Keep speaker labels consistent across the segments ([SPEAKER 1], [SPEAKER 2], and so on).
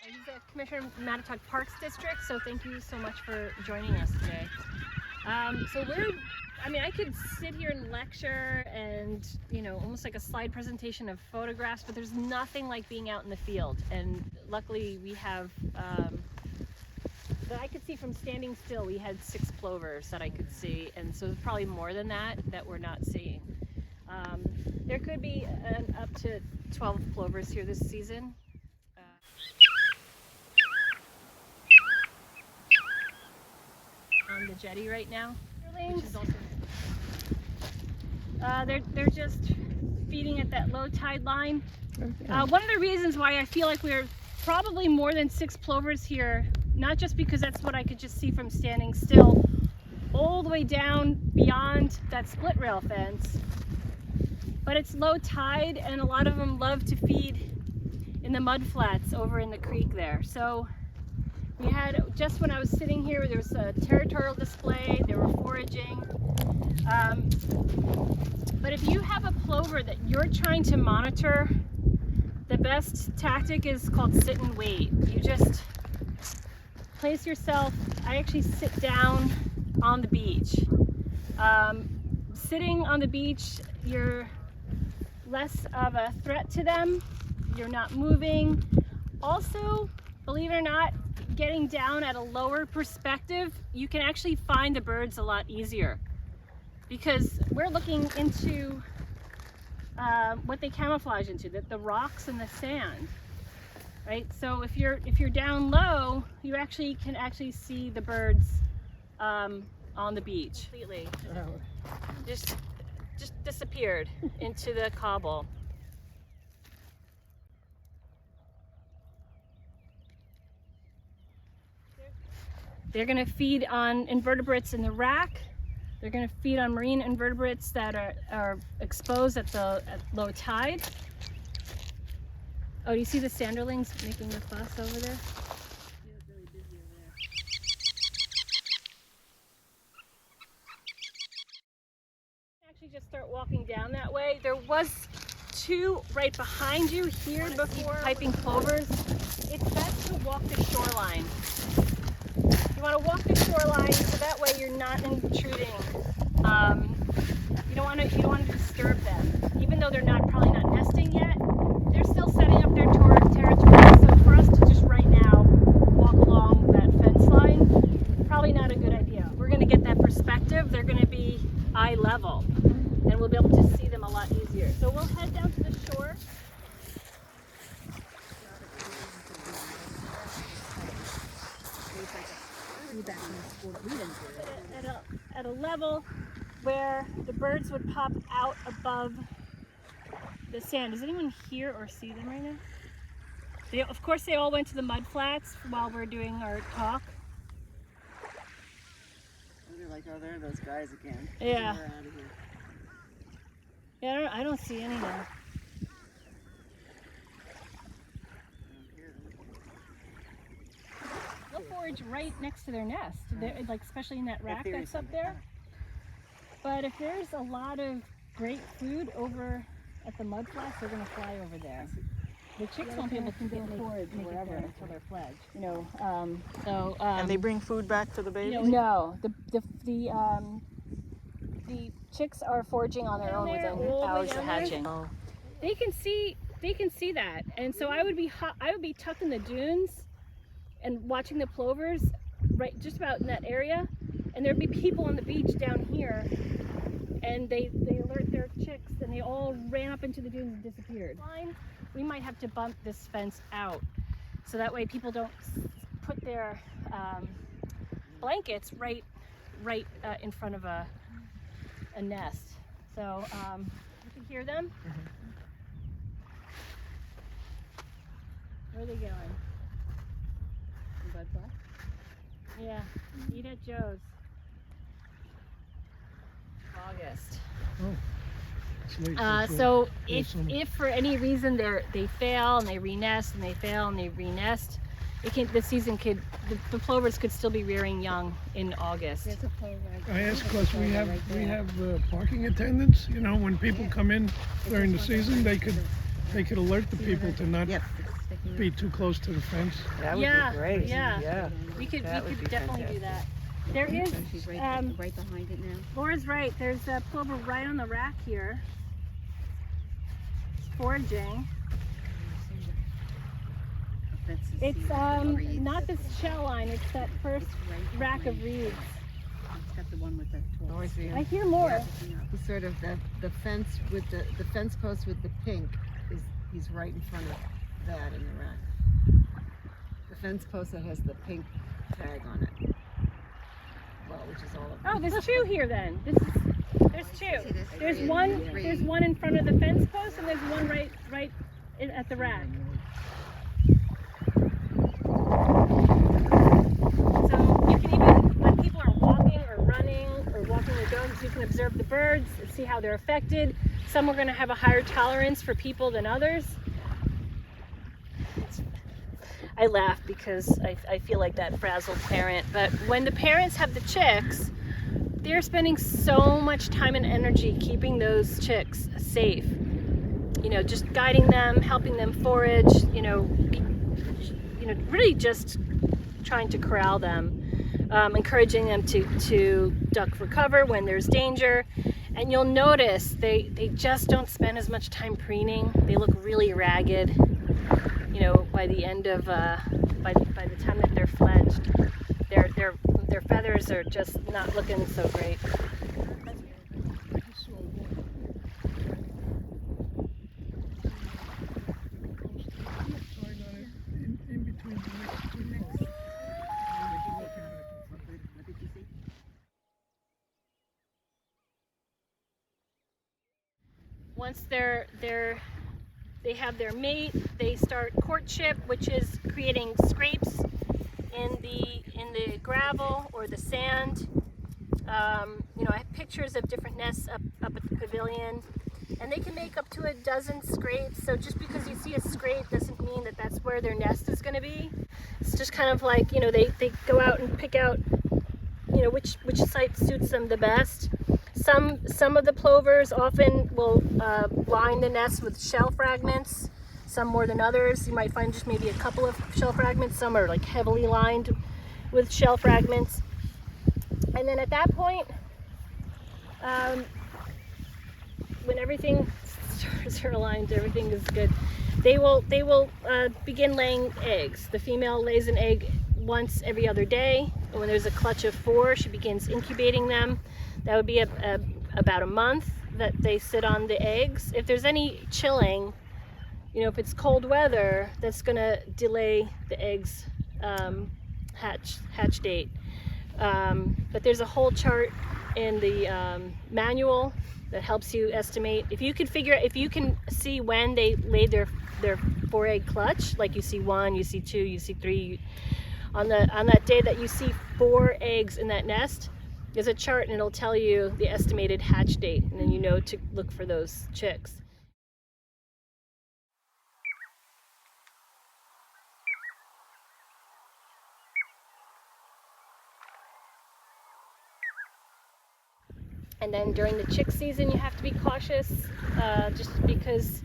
[SPEAKER 1] He's the Commissioner of Mattatuck Parks District, so thank you so much for joining us today. I could sit here and lecture and, almost like a slide presentation of photographs, but there's nothing like being out in the field. And luckily we have, that I could see from standing still, we had 6 plovers that I could see. And so there's probably more than that we're not seeing. There could be up to 12 plovers here this season. On the jetty right now. Which is also, they're just feeding at that low tide line. One of the reasons why I feel like we're probably more than 6 plovers here, not just because that's what I could just see from standing still, all the way down beyond that split rail fence, but it's low tide and a lot of them love to feed in the mud flats over in the creek there. So we had, just when I was sitting here, there was a territorial display, they were foraging. But if you have a plover that you're trying to monitor, the best tactic is called sit and wait. You just place yourself, I actually sit down on the beach. Sitting on the beach, you're less of a threat to them, you're not moving. Also, believe it or not, getting down at a lower perspective, you can actually find the birds a lot easier because we're looking into what they camouflage into, the rocks and the sand, right? So if you're down low, you can see the birds on the beach completely. Just disappeared into the cobble. They're going to feed on invertebrates in the rack. They're going to feed on marine invertebrates that are exposed at low tide. Oh, do you see the sanderlings making the fuss over there? It's really busy over there. Actually, just start walking down that way. There was 2 right behind you here before piping plovers. It's best to walk the shoreline. You want to walk the shoreline so that way you're not intruding. You don't want to disturb them. Even though they're probably not nesting yet, they're still setting up their territory. So for us to just right now walk along that fence line, probably not a good idea. We're going to get that perspective. They're going to be eye level, and we'll be able to see them a lot easier. So we'll head down to the shore. At a level where the birds would pop out above the sand. Does anyone hear or see them right now? Of course, they all went to the mud flats while we're doing our talk.
[SPEAKER 2] They're like, oh, there are those guys again.
[SPEAKER 1] Yeah.
[SPEAKER 2] We're out of here.
[SPEAKER 1] Yeah, I don't see any now. They'll forage right next to their nest, like especially in that rack that's up there. But if there's a lot of great food over at the mud flats, they're going to fly over there. The chicks won't be able to get forward wherever until they're fledged.
[SPEAKER 2] And they bring food back to the babies?
[SPEAKER 1] No, the chicks are foraging on their own within hours of hatching.
[SPEAKER 2] Oh.
[SPEAKER 1] They can see that, and so I would be tucked in the dunes and watching the plovers right just about in that area, and there'd be people on the beach down here, and they alert their chicks, and they all ran up into the dunes and disappeared. We might have to bump this fence out, so that way people don't put their blankets right in front of a nest. So you can hear them. Where are they going? Yeah, eat at Joe's. August.
[SPEAKER 3] Oh.
[SPEAKER 1] So if for any reason they fail and they renest and they fail and they renest, the plovers could still be rearing young in August.
[SPEAKER 3] I ask because we have parking attendants. You know, when people come in during the season, they could alert the people to not be too close to the fence.
[SPEAKER 2] That would
[SPEAKER 1] Yeah,
[SPEAKER 2] be great.
[SPEAKER 1] yeah. We could
[SPEAKER 2] That would be
[SPEAKER 1] definitely do that. There is,
[SPEAKER 4] She's right behind it now.
[SPEAKER 1] Laura's right. There's a plover right on the rack here. It's foraging. It's not this shell line. It's that first rack of reeds.
[SPEAKER 4] It's got the one with the
[SPEAKER 2] Oh, I see 'em.
[SPEAKER 1] I hear more.
[SPEAKER 4] He's sort of the fence with the fence post with the pink he's right in front of that in the rack. The fence post that has the pink tag on it. Well, which is all of them.
[SPEAKER 1] Oh, there's two here then. There's two. There's one in front of the fence post, and there's one right at the rack. So you can even, when people are walking or running or walking their dogs, you can observe the birds and see how they're affected. Some are going to have a higher tolerance for people than others. I laugh because I feel like that frazzled parent, but when the parents have the chicks, they're spending so much time and energy keeping those chicks safe. You know, just guiding them, helping them forage, really just trying to corral them, encouraging them to duck for cover when there's danger. And you'll notice they just don't spend as much time preening. They look really ragged, by the end of by the time that they're fledged. Their feathers are just not looking so great. Once they have their mate, they start courtship, which is creating scrapes in the gravel or the sand. I have pictures of different nests up at the pavilion, and they can make up to a dozen scrapes. So just because you see a scrape doesn't mean that that's where their nest is going to be. It's just kind of like, they go out and pick out, which site suits them the best. Some of the plovers often will line the nest with shell fragments, some more than others. You might find just maybe a couple of shell fragments. Some are like heavily lined with shell fragments. And then at that point, when everything stars are aligned, everything is good, they will begin laying eggs. The female lays an egg once every other day. And when there's a clutch of 4, she begins incubating them. That would be about a month that they sit on the eggs. If there's any chilling, if it's cold weather, that's going to delay the eggs hatch date. But there's a whole chart in the manual that helps you estimate. If you can see when they laid their 4-egg clutch, like you see 1, you see 2, you see 3, on that day that you see 4 eggs in that nest, there's a chart and it'll tell you the estimated hatch date, and then you know to look for those chicks. And then during the chick season, you have to be cautious, just because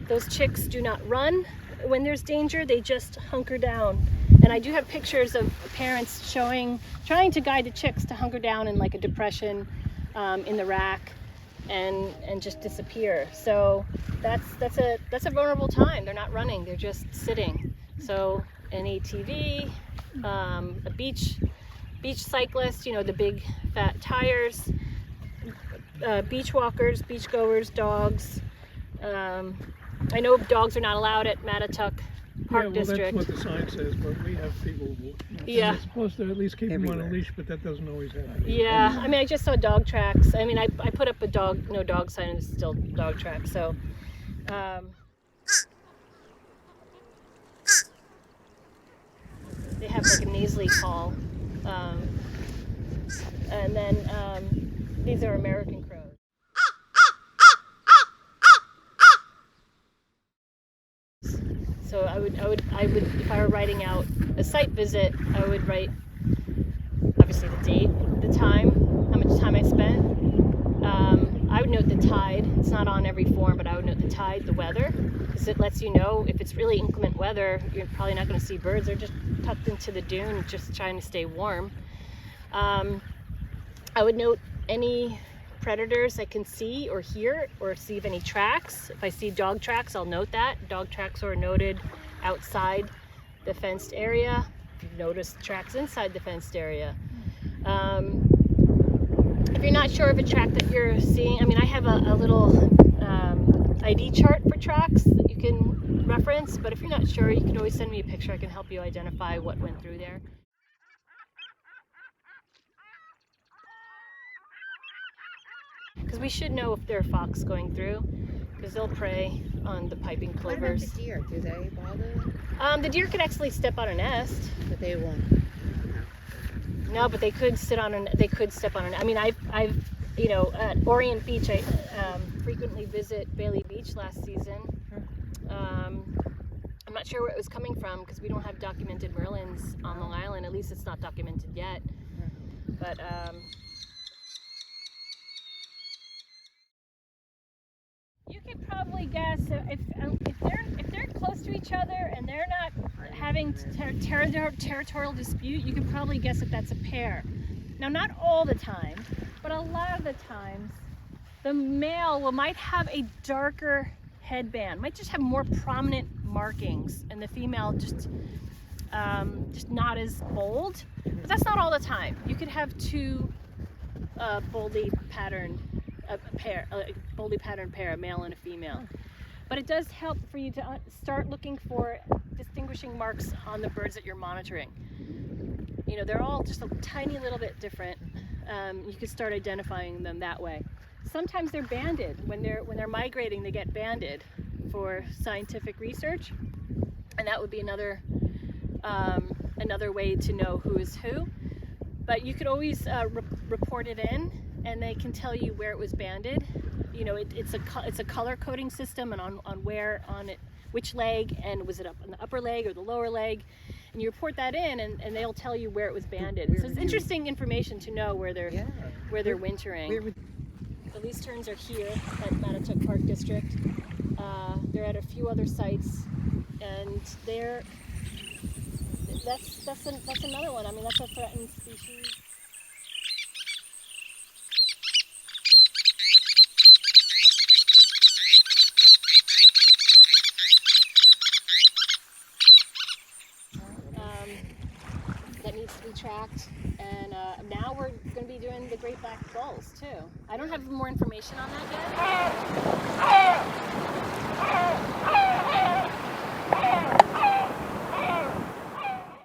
[SPEAKER 1] those chicks do not run when there's danger. They just hunker down. And I do have pictures of parents trying to guide the chicks to hunker down in like a depression in the rack and just disappear. So that's a vulnerable time. They're not running, they're just sitting. So an ATV, a beach cyclist, the big fat tires, beach walkers, beach goers, dogs. I know dogs are not allowed at Mattatuck Park District.
[SPEAKER 3] That's what the sign says, but we have people who
[SPEAKER 1] Yeah.
[SPEAKER 3] are supposed to at least keep them on a leash, but that doesn't always happen.
[SPEAKER 1] Yeah, I just saw dog tracks. I put up a no dog sign and it's still dog tracks. So, they have like a nasally call. And then these are American crows. So I would, if I were writing out a site visit, I would write obviously the date, the time, how much time I spent. I would note the tide. It's not on every form, but I would note the tide, the weather, because it lets you know if it's really inclement weather, you're probably not going to see birds. They're just tucked into the dune, just trying to stay warm. I would note any predators I can see or hear, or see if any tracks. If I see dog tracks, I'll note that. Dog tracks are noted outside the fenced area. If you've noticed tracks inside the fenced area. If you're not sure of a track that you're seeing, I mean, I have a little ID chart for tracks that you can reference, but if you're not sure, you can always send me a picture. I can help you identify what went through there. Because we should know if there are fox going through, because they'll prey on the piping
[SPEAKER 4] What about
[SPEAKER 1] plovers.
[SPEAKER 4] the deer? Do they bother?
[SPEAKER 1] The deer could actually step on a nest.
[SPEAKER 4] But they won't.
[SPEAKER 1] No, but they could sit on an. They could step on an. I mean, I've you know, at Orient Beach, I frequently visit Bailey Beach last season. I'm not sure where it was coming from because we don't have documented merlins on Long Island. At least it's not documented yet. But you could probably guess if they're close to each other and they're not having territorial dispute, you could probably guess if that's a pair. Now, not all the time, but a lot of the times, the male might have a darker headband, might just have more prominent markings, and the female just not as bold. But that's not all the time. You could have two boldly patterned pair, a male and a female. But it does help for you to start looking for distinguishing marks on the birds that you're monitoring. You know, they're all just a tiny little bit different. You could start identifying them that way. Sometimes they're banded. When they're migrating, they get banded for scientific research, and that would be another way to know who is who. But you could always report it in, and they can tell you where it was banded. You know, it's a color coding system, and on where on it, which leg, and was it up on the upper leg or the lower leg, and you report that in, and they'll tell you where it was banded. So it's interesting information to know where they're wintering. The least terns are here at Mattatuck Park District. They're at a few other sites, and that's another one. I mean, that's a threatened species. That needs to be tracked, and now we're going to be doing the great black gulls too. I don't have more information on that yet.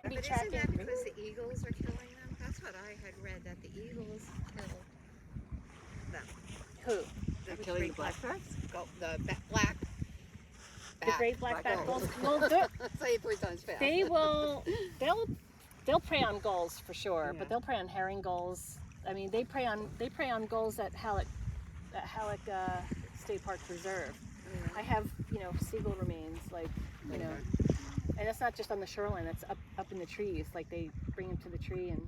[SPEAKER 4] But isn't that because the eagles are killing them? That's what I had read, that the eagles kill them.
[SPEAKER 1] Who?
[SPEAKER 4] They're killing the blackbacks? The black.
[SPEAKER 1] The great black gulls. Well,
[SPEAKER 4] say it 3 times fast.
[SPEAKER 1] they'll prey on gulls for sure, but they'll prey on herring gulls. I mean, they prey on gulls at Halleck State Park Preserve. Yeah. I have, you know, seagull remains, like, you know, and that's not just on the shoreline. That's up in the trees. Like, they bring them to the tree, and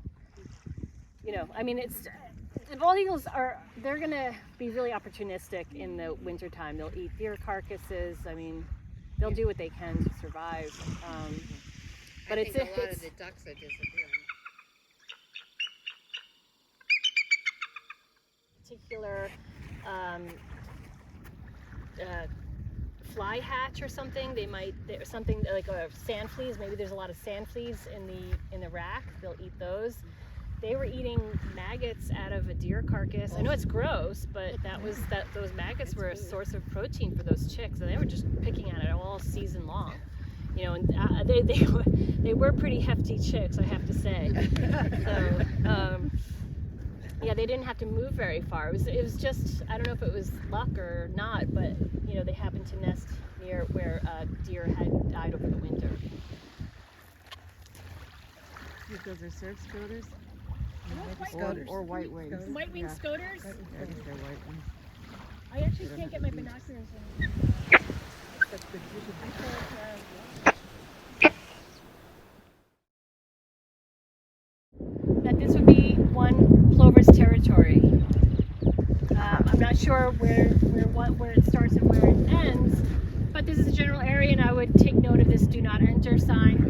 [SPEAKER 1] you know, I mean, the bald eagles they're gonna be really opportunistic in the wintertime. They'll eat deer carcasses. I mean, they'll do what they can to survive. But
[SPEAKER 4] I think a lot of the ducks are disappearing.
[SPEAKER 1] Particular fly hatch or something. There's something like sand fleas. Maybe there's a lot of sand fleas in the rack. They'll eat those. They were eating maggots out of a deer carcass. I know it's gross, but those maggots were a source of protein for those chicks, and they were just picking at it all season long. You know, and they were pretty hefty chicks, I have to say. So, yeah, they didn't have to move very far. It was just, I don't know if it was luck or not, but you know, they happened to nest near where deer had died over the winter.
[SPEAKER 4] Those are surf scoters?
[SPEAKER 1] Or
[SPEAKER 4] white wings.
[SPEAKER 1] White winged scoters?
[SPEAKER 4] I think they're white wings.
[SPEAKER 1] I actually can't get my binoculars in. That this would be one plover's territory. I'm not sure where it starts and where it ends, but this is a general area, and I would take note of this do not enter sign.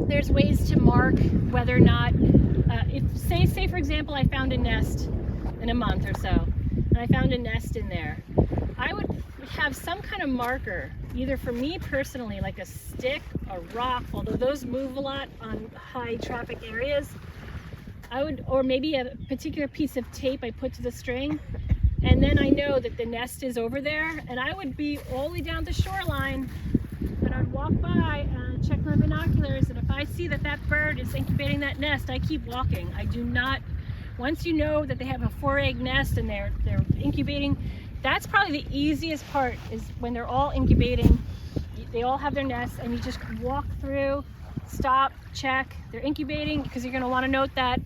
[SPEAKER 1] There's ways to mark whether or not, if say for example I found a nest in a month or so, and I found a nest in there, I would have some kind of marker, either for me personally, like a stick, a rock, although those move a lot on high traffic areas. Or maybe a particular piece of tape I put to the string, and then I know that the nest is over there, and I would be all the way down the shoreline, and I'd walk by and check my binoculars, and if I see that that bird is incubating that nest, I keep walking. I do not, once you know that they have a 4-egg nest and they're incubating, that's probably the easiest part, is when they're all incubating, they all have their nests, and you just walk through, stop, check, they're incubating, because you're going to want to note that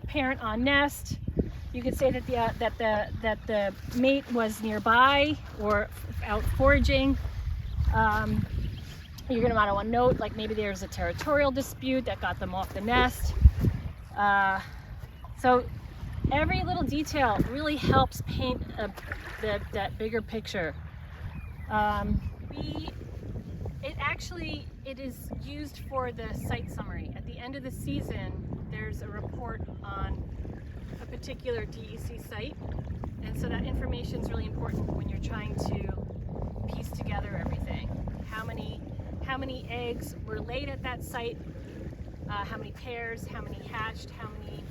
[SPEAKER 1] parent on nest. You could say that the mate was nearby or out foraging. You're going to want to note, like, maybe there's a territorial dispute that got them off the nest. So every little detail really helps paint that bigger picture. It is used for the site summary. At the end of the season, there's a report on a particular DEC site, and so that information is really important when you're trying to piece together everything. How many eggs were laid at that site, how many pairs, how many hatched, how many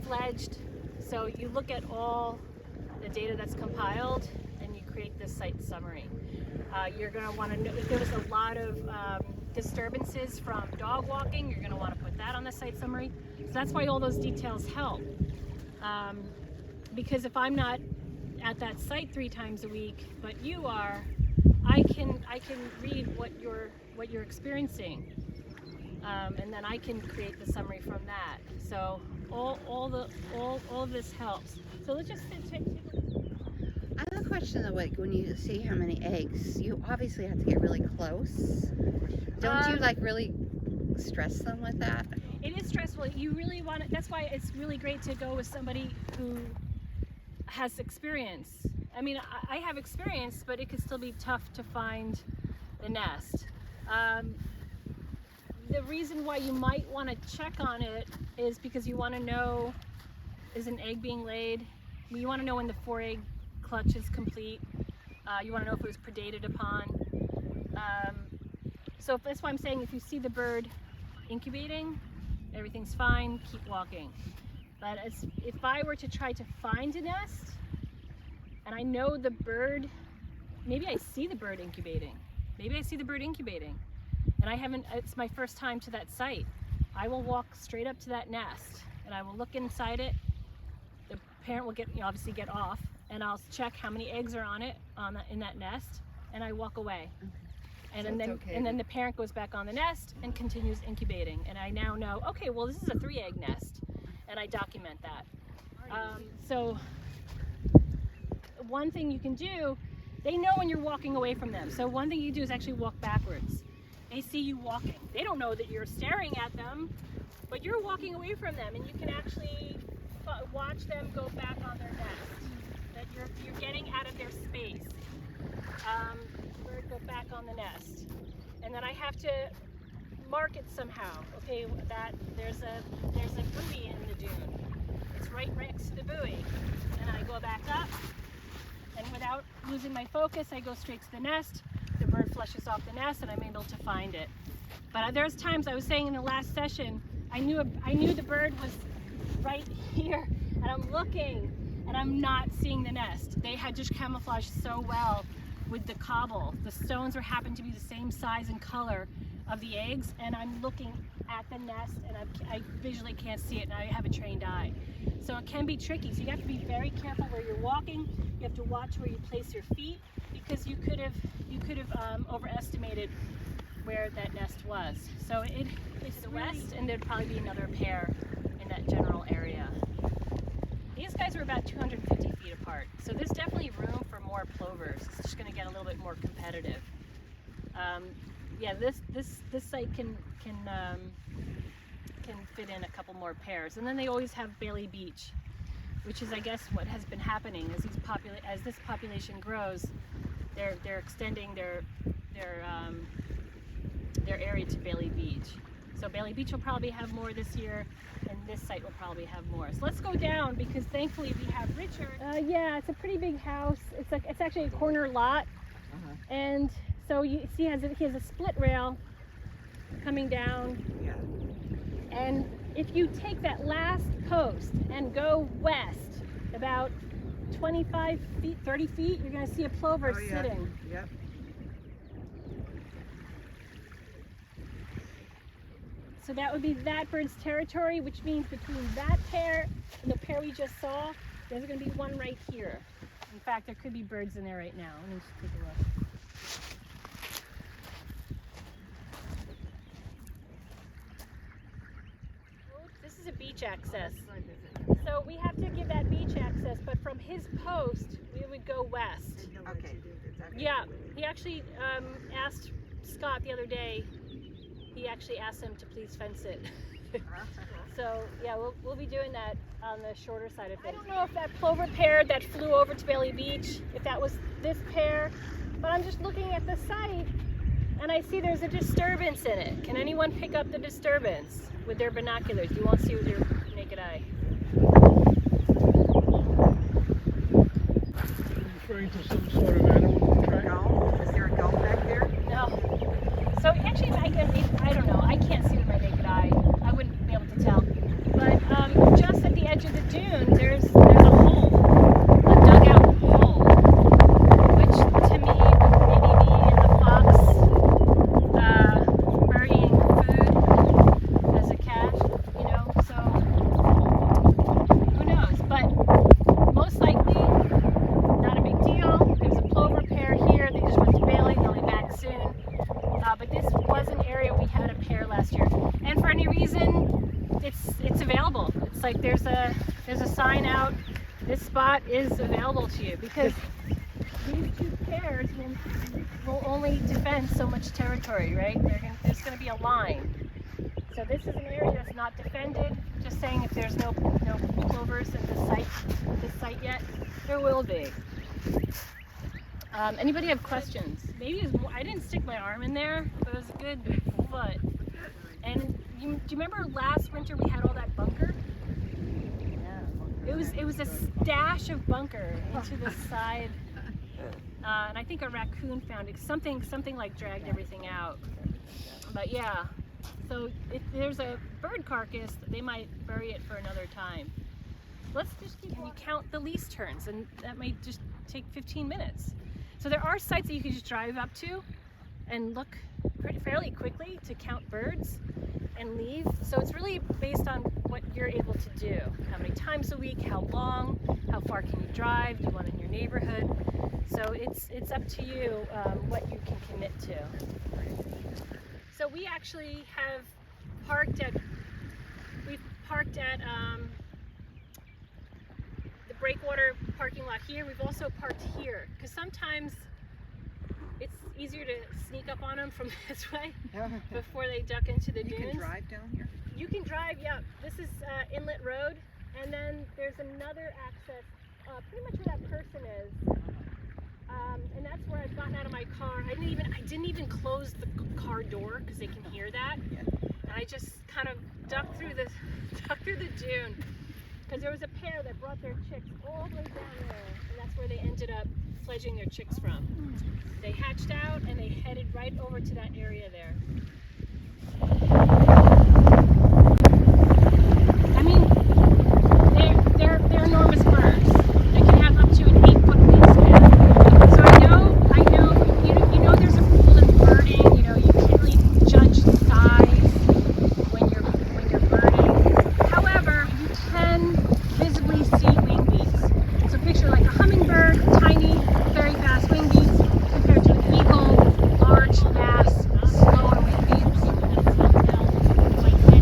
[SPEAKER 1] fledged. So you look at all the data that's compiled and you create this site summary. You're going to want to know if there was a lot of disturbances from dog walking. You're going to want to put that on the site summary. So that's why all those details help. Because if I'm not at that site 3 times a week, but you are, I can read what you're experiencing, and then I can create the summary from that. So all this helps. So let's just take a look.
[SPEAKER 5] I have a question though, like when you see how many eggs, you obviously have to get really close. Don't you like really stress them with that?
[SPEAKER 1] It is stressful. You really want to, that's why it's really great to go with somebody who has experience. I mean, I have experience, but it could still be tough to find the nest. The reason why you might want to check on it is because you want to know, is an egg being laid? You want to know when the 4-egg clutch is complete. You want to know if it was predated upon. So that's why I'm saying, if you see the bird incubating, everything's fine, keep walking. But if I were to try to find a nest, and I know the bird, maybe I see the bird incubating. Maybe I see the bird incubating, and I haven't, it's my first time to that site. I will walk straight up to that nest, and I will look inside it. The parent will obviously get off, and I'll check how many eggs are on it, in that nest, and I walk away. And,
[SPEAKER 4] So
[SPEAKER 1] and then the parent goes back on the nest and continues incubating. And I now know, okay, well, this is a 3-egg nest, and I document that. So one thing you can do, they know when you're walking away from them. So one thing you do is actually walk backwards. They see you walking. They don't know that you're staring at them, but you're walking away from them, and you can actually watch them go back on their nest. That you're getting out of their space. Bird go back on the nest, and then I have to mark it somehow. Okay, that there's a buoy in the dune. It's right next to the buoy, and I go back up, and without losing my focus, I go straight to the nest. The bird flushes off the nest, and I'm able to find it. But there's times, I was saying in the last session, I knew the bird was right here, and I'm looking, and I'm not seeing the nest. They had just camouflaged so well with the cobble. The stones happened to be the same size and color of the eggs, and I'm looking at the nest, and I visually can't see it, and I have a trained eye. So it can be tricky. So you have to be very careful where you're walking. You have to watch where you place your feet, because you could have overestimated where that nest was. So it's the west, and there'd probably be another pair in that general area. These guys are about 250 feet apart, so there's definitely room for more plovers. It's just going to get a little bit more competitive. Yeah, this site can fit in a couple more pairs, and then they always have Bailey Beach. which is, I guess, what has been happening as as this population grows. They're extending their area to Bailey Beach. So Bailey Beach will probably have more this year, and this site will probably have more. So let's go down, because thankfully we have Richard. Yeah, it's a pretty big house. It's actually a corner lot, and so you see he has a split rail coming down.
[SPEAKER 2] Yeah.
[SPEAKER 1] And if you take that last post and go west about 25 feet, 30 feet, you're going to see a plover sitting.
[SPEAKER 2] Yep.
[SPEAKER 1] So that would be that bird's territory, which means between that pair and the pair we just saw, there's going to be one right here. In fact, there could be birds in there right now. Let me just take a look. This is a beach access. So we have to give that beach access, but from his post, we would go west.
[SPEAKER 2] Okay.
[SPEAKER 1] Yeah, he actually asked Scott the other day, he actually asked him to please fence it. So yeah, we'll be doing that on the shorter side of things. I don't know if that plover pair that flew over to Bailey Beach, if that was this pair, but I'm just looking at the site and I see there's a disturbance in it. Can anyone pick up the disturbance with their binoculars? You won't see with your naked eye.
[SPEAKER 3] Referring to some sort of animal track.
[SPEAKER 2] Gull? Is there a gull back there?
[SPEAKER 1] No. So actually, I don't know. I can't see with my naked eye. I wouldn't be able to tell. But just at the edge of the dune, there's a hole, a dugout hole, which to me would maybe be the fox burying food as a cache, you know. So who knows? But most likely, not a big deal. There's a plover pair here. They just went to Bailey. They'll be back soon. But this was an area we had a pair last year, and for any reason, it's available. It's like there's a sign out. This spot is available to you, because these two pairs will only defend so much territory, right? There's going to be a line. So this is an area that's not defended. Just saying, if there's no plovers in this site yet, there will be. Anybody have questions? Maybe it was more, I didn't stick my arm in there, but it was a good foot. And do you remember last winter we had all that bunker? Yeah. It was a stash of bunker into the side, and I think a raccoon found it. Something like dragged everything out. But yeah, so if there's a bird carcass, they might bury it for another time. Let's just keep. Can you count the lease turns? And that might just take 15 minutes. So there are sites that you can just drive up to and look fairly quickly to count birds and leave. So it's really based on what you're able to do. How many times a week, how long, how far can you drive, do you want it in your neighborhood? So it's up to you what you can commit to. So we actually have we've parked at the breakwater parking lot here. We've also parked here, because sometimes it's easier to sneak up on them from this way before they duck into the dunes.
[SPEAKER 2] You can drive down here?
[SPEAKER 1] You can drive, yeah. This is Inlet Road, and then there's another access pretty much where that person is. And that's where I've gotten out of my car. I didn't even close the car door, because they can hear that.
[SPEAKER 2] Yeah.
[SPEAKER 1] And I just kind of ducked through the dune, because there was a pair that brought their chicks all the way down there, and that's where they ended up fledging their chicks from. They hatched out and they headed right over to that area there. I mean, they're enormous birds. They can have up to an 8-foot wingspan. So I know there's a rule in birding. You know, you can't really judge the size when you're birding. However, you can visibly see wing beats. So picture like a hummingbird, tiny, very fast wing beats, compared to an eagle, large, fast, slower wing beats. Like 10,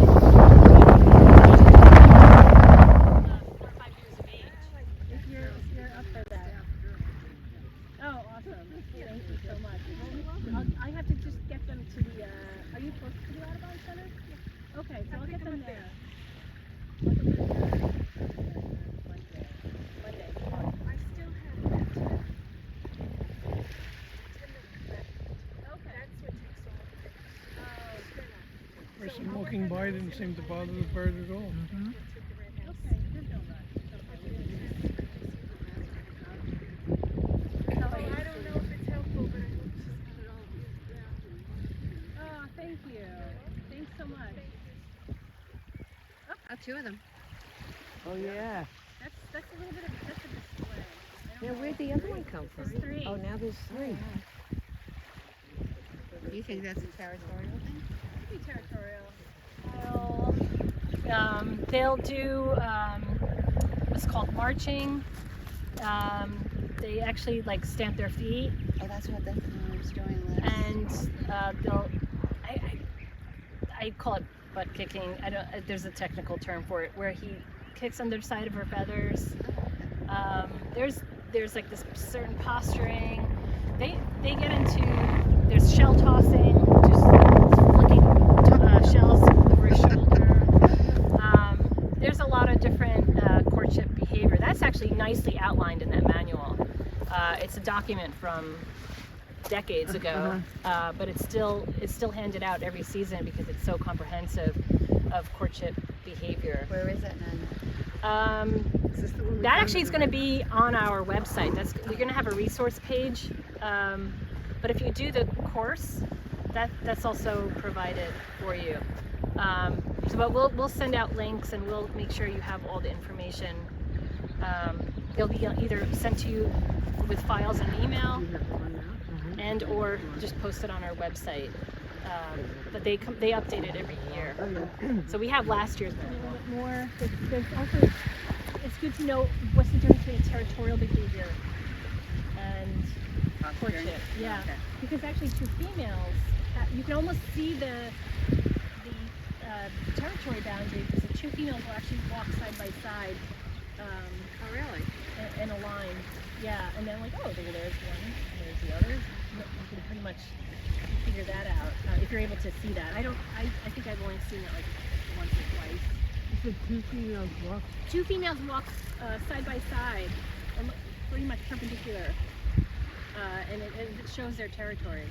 [SPEAKER 1] 4 or 5 years of age. If you're up for that. Oh, awesome. Thank you so much. I have to just get them to the, are you close to the Audubon Center? Okay, so I'll get them there.
[SPEAKER 3] person walking by didn't seem to bother the bird at all.
[SPEAKER 1] I don't know if it's helpful, but it looks at all. Oh, thank you. Thanks so much.
[SPEAKER 5] Oh, two of them.
[SPEAKER 6] Oh yeah.
[SPEAKER 1] That's a little bit of that's a display. I
[SPEAKER 6] Now
[SPEAKER 1] don't know.
[SPEAKER 6] where'd the other one come from?
[SPEAKER 1] There's three.
[SPEAKER 6] Oh, now there's three.
[SPEAKER 5] Do you think that's a territorial thing?
[SPEAKER 1] Could be territorial. They'll do what's called marching. They actually like stamp their feet,
[SPEAKER 5] Oh, that's what the was doing last.
[SPEAKER 1] and they'll. I call it butt kicking. I don't. There's a technical term for it where he kicks on the side of her feathers. There's like this certain posturing. They get into there's shell tossing, just flicking shells over his shoulder. There's a lot of different courtship behavior. That's actually nicely outlined in that manual. It's a document from decades ago, but it's still handed out every season because it's so comprehensive of courtship behavior.
[SPEAKER 5] Where is it now?
[SPEAKER 1] That actually is going to be on our website. We're going to have a resource page, but if you do the course, that's also provided for you. But we'll send out links and we'll make sure you have all the information. It'll be either sent to you with files in an email and or just posted on our website. But they update it every year. So we have last year's a little bit more. There's also it's good to know what's the difference between territorial behavior and courtship. Yeah,
[SPEAKER 5] Okay.
[SPEAKER 1] because actually two females, you can almost see the territory boundary because the two females will actually walk side by side.
[SPEAKER 5] Oh, really?
[SPEAKER 1] In a line, yeah, and then like, oh, there's one, and there's the others. You can pretty much figure that out if you're able to see that. I think I've only seen it like once or twice.
[SPEAKER 3] You said two females walk.
[SPEAKER 1] Two females walk side by side, and look pretty much perpendicular, and it shows their territory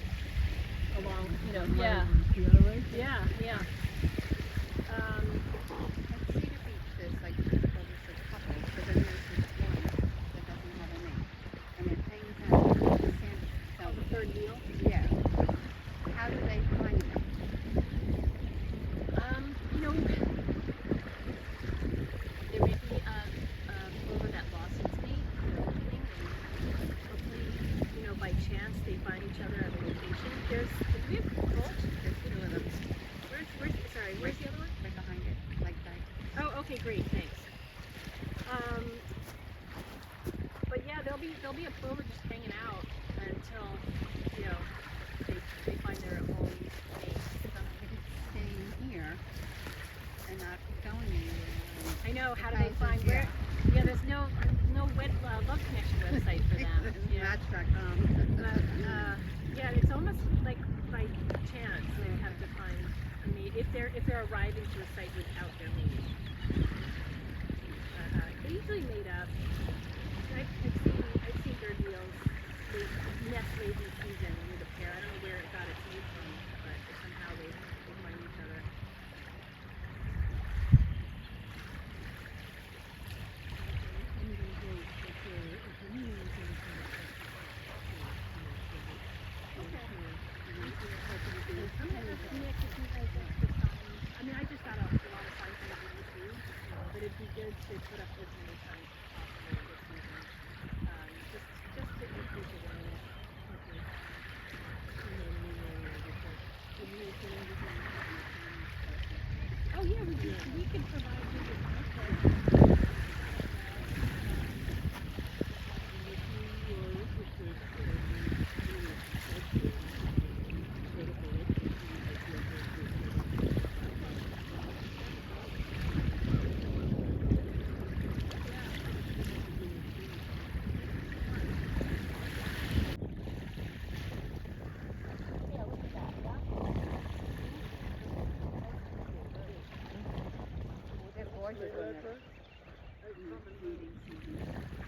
[SPEAKER 1] along, yeah,
[SPEAKER 3] The other way?
[SPEAKER 1] yeah.
[SPEAKER 5] Let's see if there's like there's a couple, but then there's this one that doesn't have a name, and it hangs out in the sand. So
[SPEAKER 1] The third wheel.
[SPEAKER 5] yeah. How do they find it?
[SPEAKER 1] There may be a plover that lost its mate in the evening, and hopefully, by chance they find each other at a location. We have gulch.
[SPEAKER 5] There's two of them
[SPEAKER 1] Where's the other one?
[SPEAKER 5] right behind it, like that.
[SPEAKER 1] Oh, okay, great, thanks. But yeah, there'll be a plover just hanging out until they find their own mate.
[SPEAKER 5] Staying here and not going anywhere.
[SPEAKER 1] I know. How do they find where? Yeah, there's no love connection website for them. Yeah.
[SPEAKER 5] Match.com.
[SPEAKER 1] But yeah, it's almost like by chance they have to find a mate if they're arriving to a site without their mate. They usually mate up. I've seen third wheels nest late in season with a pair. I don't know where it got its mate from, but somehow they find each other. I just got a lot of signs from the too, but it'd be good to put up as many signs as possible this season, just to increase awareness. Oh yeah, we could provide you with content.
[SPEAKER 5] They're gorgeous when they're breeding season.